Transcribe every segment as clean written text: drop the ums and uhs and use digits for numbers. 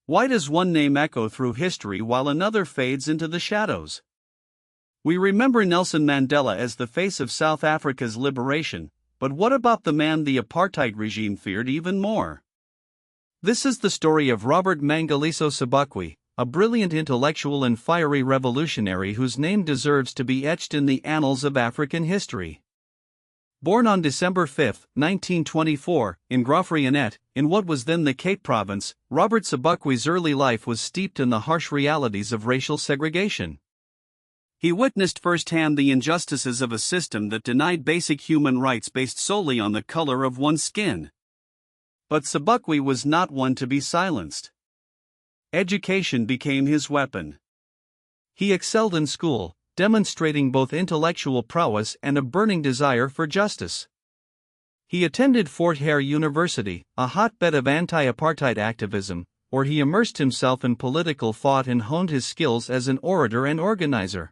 Why does one name echo through history while another fades into the shadows? We remember Nelson Mandela as the face of South Africa's liberation, but what about the man the apartheid regime feared even more? This is the story of Robert Mangaliso Sobukwe, a brilliant intellectual and fiery revolutionary whose name deserves to be etched in the annals of African history. Born on December 5, 1924, in Graaff-Reinet, in what was then the Cape Province, Robert Sobukwe's early life was steeped in the harsh realities of racial segregation. He witnessed firsthand the injustices of a system that denied basic human rights based solely on the color of one's skin. But Sobukwe was not one to be silenced. Education became his weapon. He excelled in school, demonstrating both intellectual prowess and a burning desire for justice. He attended Fort Hare University, a hotbed of anti-apartheid activism, where he immersed himself in political thought and honed his skills as an orator and organizer.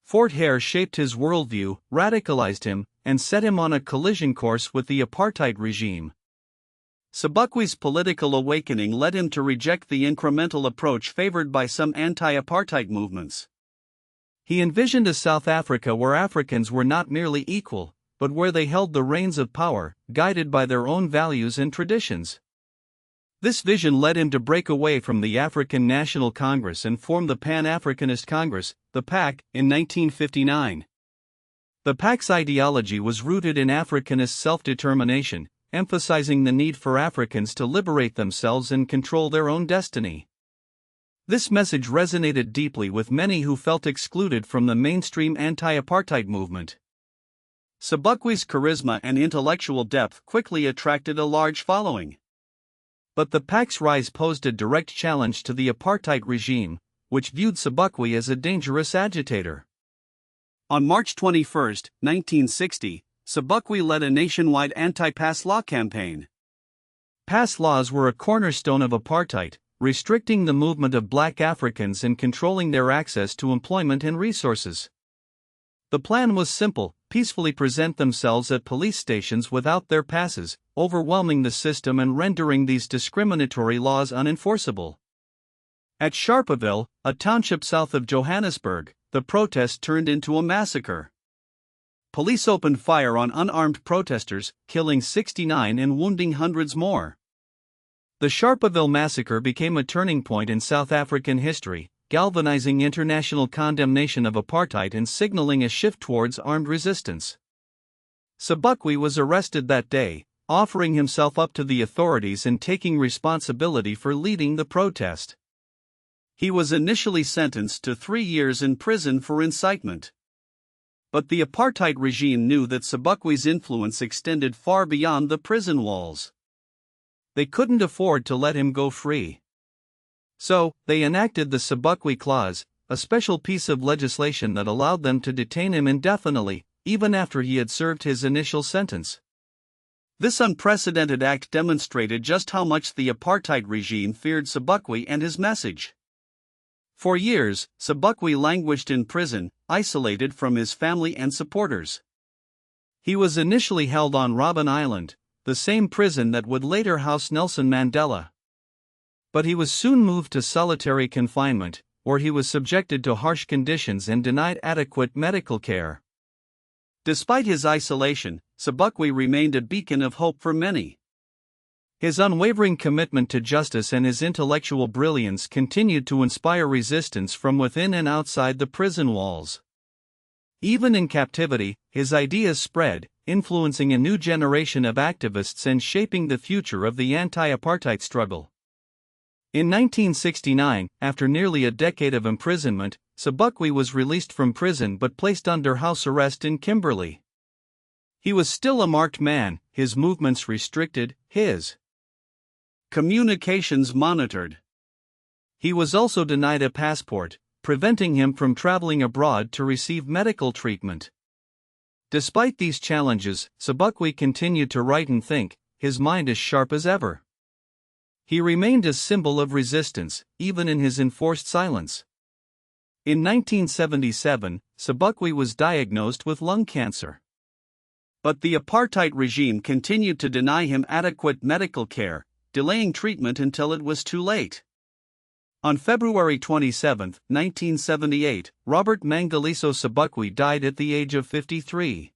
Fort Hare shaped his worldview, radicalized him, and set him on a collision course with the apartheid regime. Sobukwe's political awakening led him to reject the incremental approach favored by some anti-apartheid movements. He envisioned a South Africa where Africans were not merely equal, but where they held the reins of power, guided by their own values and traditions. This vision led him to break away from the African National Congress and form the Pan-Africanist Congress, the PAC, in 1959. The PAC's ideology was rooted in Africanist self-determination, emphasizing the need for Africans to liberate themselves and control their own destiny. This message resonated deeply with many who felt excluded from the mainstream anti-apartheid movement. Sobukwe's charisma and intellectual depth quickly attracted a large following. But the PAC's rise posed a direct challenge to the apartheid regime, which viewed Sobukwe as a dangerous agitator. On March 21, 1960, Sobukwe led a nationwide anti-pass law campaign. Pass laws were a cornerstone of apartheid, restricting the movement of black Africans and controlling their access to employment and resources. The plan was simple: peacefully present themselves at police stations without their passes, overwhelming the system and rendering these discriminatory laws unenforceable. At Sharpeville, a township south of Johannesburg, the protest turned into a massacre. Police opened fire on unarmed protesters, killing 69 and wounding hundreds more. The Sharpeville massacre became a turning point in South African history, galvanizing international condemnation of apartheid and signaling a shift towards armed resistance. Sobukwe was arrested that day, offering himself up to the authorities and taking responsibility for leading the protest. He was initially sentenced to 3 years in prison for incitement. But the apartheid regime knew that Sobukwe's influence extended far beyond the prison walls. They couldn't afford to let him go free. So, they enacted the Sobukwe Clause, a special piece of legislation that allowed them to detain him indefinitely, even after he had served his initial sentence. This unprecedented act demonstrated just how much the apartheid regime feared Sobukwe and his message. For years, Sobukwe languished in prison, isolated from his family and supporters. He was initially held on Robben Island, the same prison that would later house Nelson Mandela. But he was soon moved to solitary confinement, where he was subjected to harsh conditions and denied adequate medical care. Despite his isolation, Sobukwe remained a beacon of hope for many. His unwavering commitment to justice and his intellectual brilliance continued to inspire resistance from within and outside the prison walls. Even in captivity, his ideas spread, influencing a new generation of activists and shaping the future of the anti-apartheid struggle. In 1969, after nearly a decade of imprisonment, Sobukwe was released from prison but placed under house arrest in Kimberley. He was still a marked man, his movements restricted, his communications monitored. He was also denied a passport, preventing him from traveling abroad to receive medical treatment. Despite these challenges, Sobukwe continued to write and think, his mind as sharp as ever. He remained a symbol of resistance, even in his enforced silence. In 1977, Sobukwe was diagnosed with lung cancer. But the apartheid regime continued to deny him adequate medical care, delaying treatment until it was too late. On February 27, 1978, Robert Mangaliso Sobukwe died at the age of 53.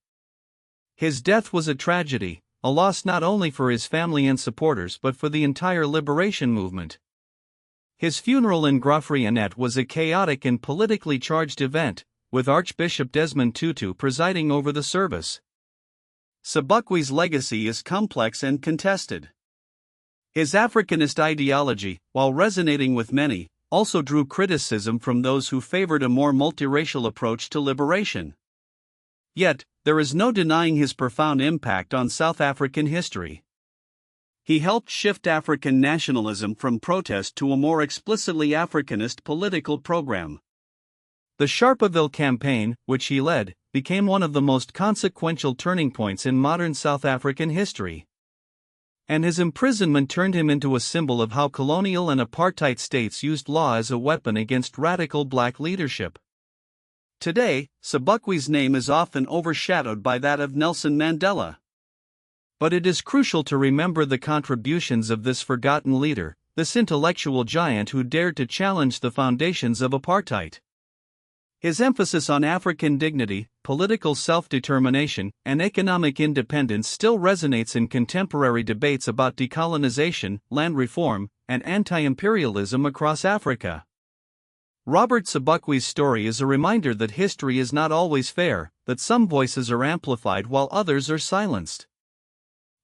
His death was a tragedy, a loss not only for his family and supporters but for the entire liberation movement. His funeral in Grafrianet was a chaotic and politically charged event, with Archbishop Desmond Tutu presiding over the service. Sobukwe's legacy is complex and contested. His Africanist ideology, while resonating with many, also drew criticism from those who favored a more multiracial approach to liberation. Yet, there is no denying his profound impact on South African history. He helped shift African nationalism from protest to a more explicitly Africanist political program. The Sharpeville campaign, which he led, became one of the most consequential turning points in modern South African history. And his imprisonment turned him into a symbol of how colonial and apartheid states used law as a weapon against radical black leadership. Today, Sobukwe's name is often overshadowed by that of Nelson Mandela. But it is crucial to remember the contributions of this forgotten leader, this intellectual giant who dared to challenge the foundations of apartheid. His emphasis on African dignity, political self-determination, and economic independence still resonates in contemporary debates about decolonization, land reform, and anti-imperialism across Africa. Robert Sobukwe's story is a reminder that history is not always fair, that some voices are amplified while others are silenced.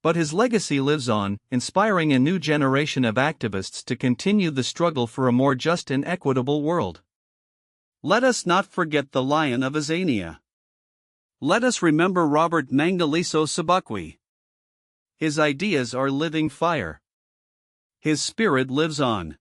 But his legacy lives on, inspiring a new generation of activists to continue the struggle for a more just and equitable world. Let us not forget the Lion of Azania. Let us remember Robert Mangaliso Sobukwe. His ideas are living fire. His spirit lives on.